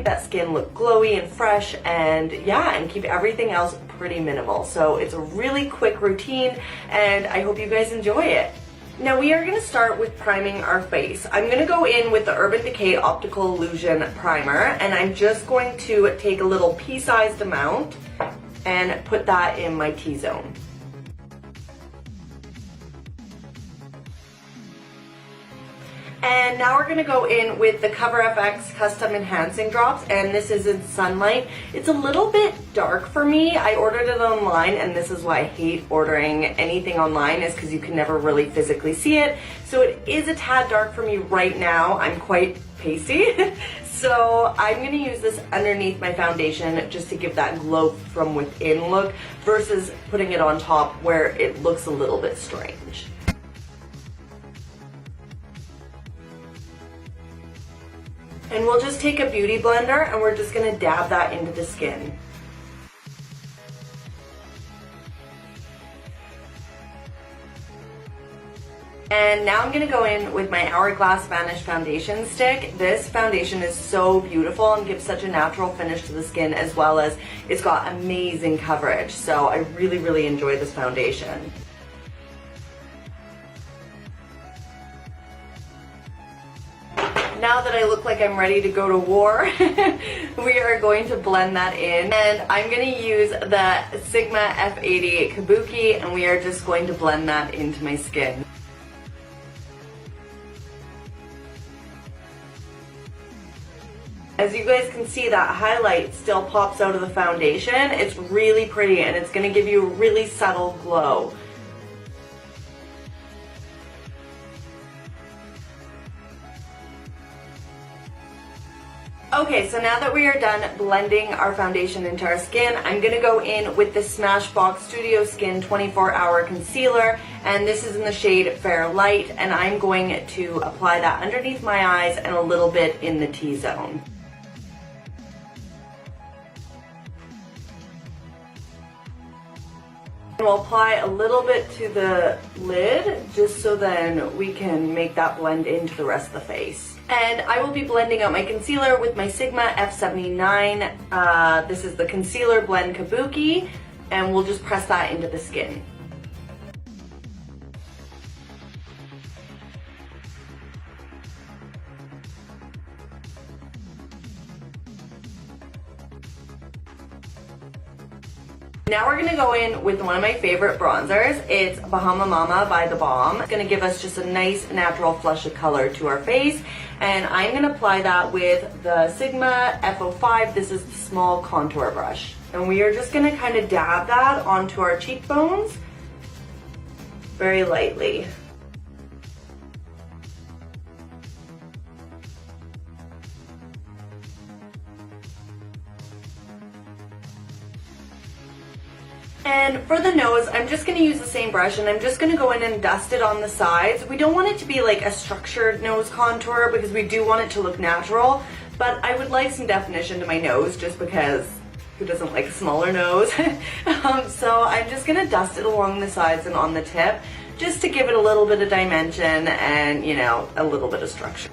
that skin look glowy and fresh, and yeah, and keep everything else pretty minimal. So it's a really quick routine, and I hope you guys enjoy it. Now we are going to start with priming our face. I'm going to go in with the Urban Decay Optical Illusion Primer, and I'm just going to take a little pea-sized amount and put that in my T-zone. And now we're going to go in with the Cover FX Custom Enhancing Drops, and this is in Sunlight. It's a little bit dark for me. I ordered it online, and this is why I hate ordering anything online, is because you can never really physically see it. So it is a tad dark for me right now. I'm quite pasty. So I'm going to use this underneath my foundation just to give that glow from within look versus putting it on top where it looks a little bit strange. And we'll just take a beauty blender and we're just going to dab that into the skin. And now I'm going to go in with my Hourglass Vanish Foundation Stick. This foundation is so beautiful and gives such a natural finish to the skin, as well as it's got amazing coverage. So I really, really enjoy this foundation. Now that I look like I'm ready to go to war, we are going to blend that in. And I'm going to use the Sigma F80 Kabuki, and we are just going to blend that into my skin. As you guys can see, that highlight still pops out of the foundation. It's really pretty, and it's going to give you a really subtle glow. Okay, so now that we are done blending our foundation into our skin, I'm going to go in with the Smashbox Studio Skin 24-Hour Concealer, and this is in the shade Fair Light, and I'm going to apply that underneath my eyes and a little bit in the T-zone. We'll apply a little bit to the lid, just so then we can make that blend into the rest of the face. And I will be blending out my concealer with my Sigma F79. This is the Concealer Blend Kabuki, and we'll just press that into the skin. Now we're going to go in with one of my favorite bronzers. It's Bahama Mama by The Balm. It's going to give us just a nice natural flush of color to our face. And I'm going to apply that with the Sigma F05. This is the small contour brush. And we are just going to kind of dab that onto our cheekbones very lightly. And for the nose, I'm just going to use the same brush, and I'm just going to go in and dust it on the sides. We don't want it to be like a structured nose contour because we do want it to look natural, but I would like some definition to my nose just because who doesn't like a smaller nose? So I'm just going to dust it along the sides and on the tip just to give it a little bit of dimension and, you know, a little bit of structure.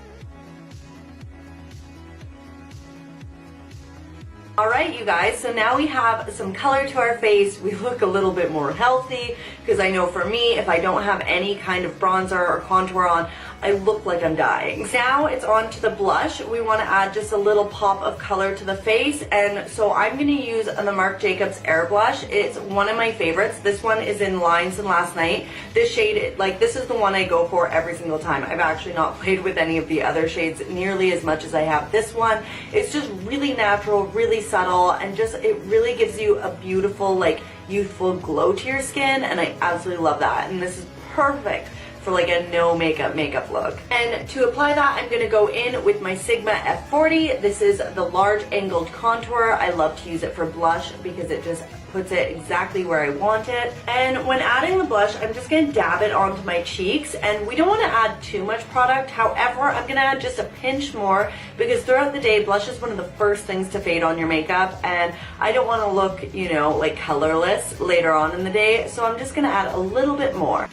Alright you guys, so now we have some color to our face. We look a little bit more healthy, because I know for me, if I don't have any kind of bronzer or contour on, I look like I'm dying. Now it's on to the blush. We want to add just a little pop of color to the face, and so I'm going to use the Marc Jacobs Air Blush. It's one of my favorites. This one is in Lines and Last Night. This shade, like, this is the one I go for every single time. I've actually not played with any of the other shades nearly as much as I have this one. It's just really natural, really subtle, and just, it really gives you a beautiful, like, youthful glow to your skin, and I absolutely love that. And this is perfect for like a no makeup look. And to apply that, I'm going to go in with my Sigma F40. This is the large angled contour. I love to use it for blush because it just puts it exactly where I want it. And when adding the blush, I'm just going to dab it onto my cheeks, and we don't want to add too much product. However, I'm going to add just a pinch more because throughout the day, blush is one of the first things to fade on your makeup, and I don't want to look, you know, like colorless later on in the day, so I'm just going to add a little bit more.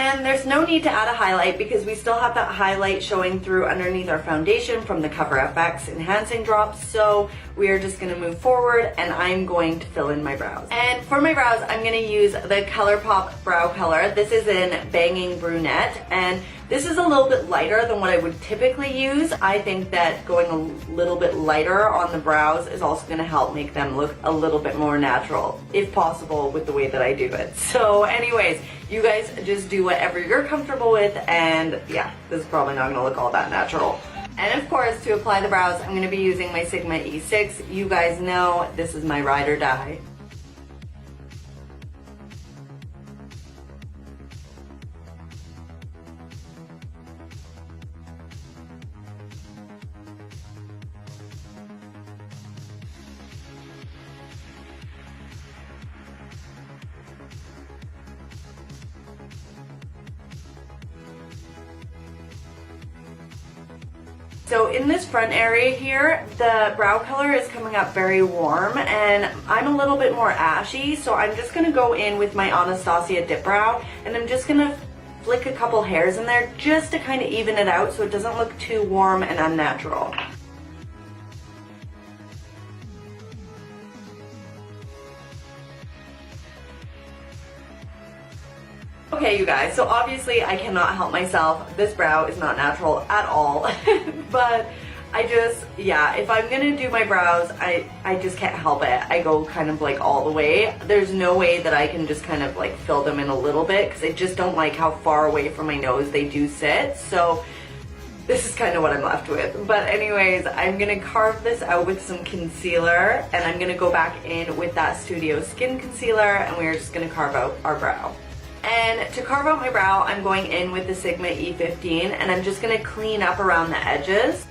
And there's no need to add a highlight because we still have that highlight showing through underneath our foundation from the Cover FX enhancing drops. So we are just gonna move forward and I'm going to fill in my brows. And for my brows, I'm gonna use the ColourPop brow color. This is in Banging Brunette, and this is a little bit lighter than what I would typically use. I think that going a little bit lighter on the brows is also gonna help make them look a little bit more natural, if possible, with the way that I do it. So anyways, you guys just do whatever you're comfortable with, and yeah, this is probably not gonna look all that natural. And of course, to apply the brows, I'm gonna be using my Sigma E6. You guys know this is my ride or die. So in this front area here, the brow color is coming up very warm and I'm a little bit more ashy, so I'm just going to go in with my Anastasia Dip Brow and I'm just going to flick a couple hairs in there just to kind of even it out so it doesn't look too warm and unnatural. Okay, you guys, so obviously I cannot help myself. This brow is not natural at all, but I just, yeah, if I'm gonna do my brows, I just can't help it. I go kind of like all the way. There's no way that I can just kind of like fill them in a little bit because I just don't like how far away from my nose they do sit. So this is kind of what I'm left with. But anyways, I'm gonna carve this out with some concealer and I'm gonna go back in with that Studio Skin Concealer and we're just gonna carve out our brow. And to carve out my brow, I'm going in with the Sigma E15 and I'm just going to clean up around the edges.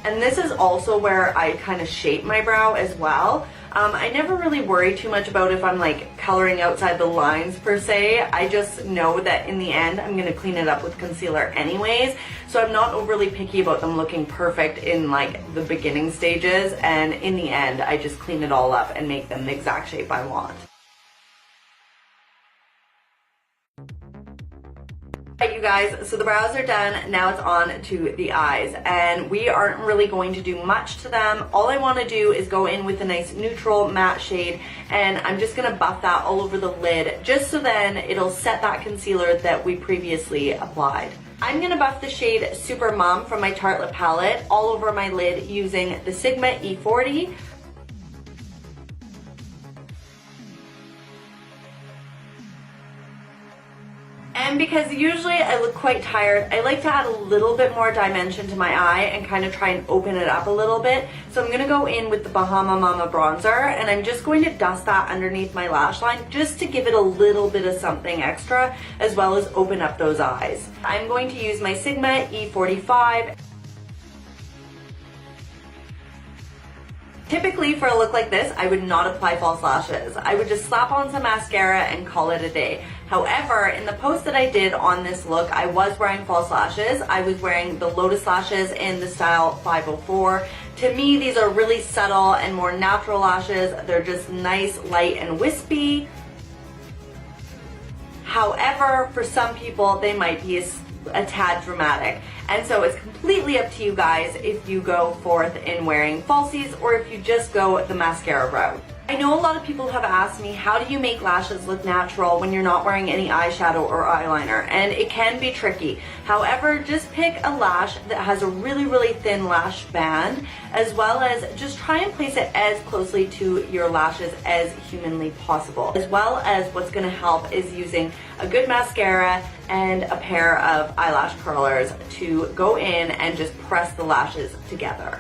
And this is also where I kind of shape my brow as well. I never really worry too much about if I'm like coloring outside the lines per se. I just know that in the end I'm going to clean it up with concealer anyways. So I'm not overly picky about them looking perfect in like the beginning stages, and in the end I just clean it all up and make them the exact shape I want. Alright you guys, so the brows are done, now it's on to the eyes, and we aren't really going to do much to them. All I want to do is go in with a nice neutral matte shade, and I'm just going to buff that all over the lid, just so then it'll set that concealer that we previously applied. I'm going to buff the shade Super Mum from my Tartelette palette all over my lid using the Sigma E40. And because usually I look quite tired, I like to add a little bit more dimension to my eye and kind of try and open it up a little bit. So I'm going to go in with the Bahama Mama bronzer and I'm just going to dust that underneath my lash line just to give it a little bit of something extra, as well as open up those eyes. I'm going to use my Sigma E45. Typically for a look like this, I would not apply false lashes. I would just slap on some mascara and call it a day. However, in the post that I did on this look, I was wearing false lashes. I was wearing the Lotus lashes in the style 504. To me, these are really subtle and more natural lashes. They're just nice, light, and wispy. However, for some people, they might be a tad dramatic. And so it's completely up to you guys if you go forth in wearing falsies or if you just go the mascara route. I know a lot of people have asked me, how do you make lashes look natural when you're not wearing any eyeshadow or eyeliner? And it can be tricky. However, just pick a lash that has a really, really thin lash band, as well as just try and place it as closely to your lashes as humanly possible. As well as what's going to help is using a good mascara and a pair of eyelash curlers to go in and just press the lashes together.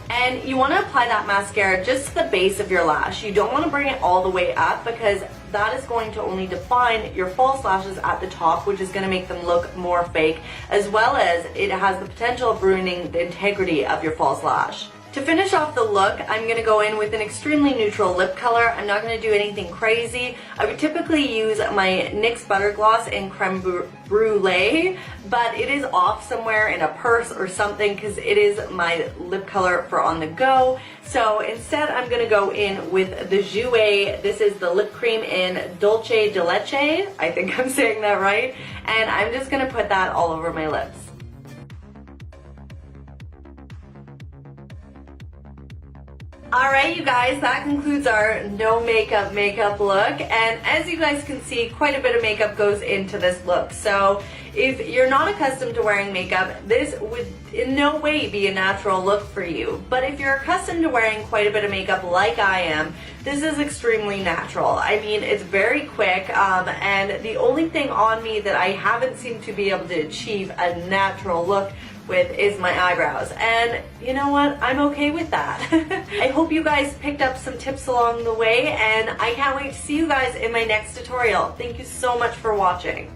And you want to apply that mascara just to the base of your lash. You don't want to bring it all the way up because that is going to only define your false lashes at the top, which is going to make them look more fake, as well as it has the potential of ruining the integrity of your false lash. To finish off the look, I'm going to go in with an extremely neutral lip color. I'm not going to do anything crazy. I would typically use my NYX Butter Gloss in Creme Brulee, but it is off somewhere in a purse or something because it is my lip color for on the go. So instead I'm going to go in with the Jouer. This is the lip cream in Dolce de Leche. I think I'm saying that right. And I'm just going to put that all over my lips. Alright you guys, that concludes our no makeup look, and as you guys can see, quite a bit of makeup goes into this look. So if you're not accustomed to wearing makeup, this would in no way be a natural look for you. But if you're accustomed to wearing quite a bit of makeup like I am, this is extremely natural. I mean, it's very quick, and the only thing on me that I haven't seemed to be able to achieve a natural look with is my eyebrows, and you know what, I'm okay with that. I hope you guys picked up some tips along the way, and I can't wait to see you guys in my next tutorial. Thank you so much for watching.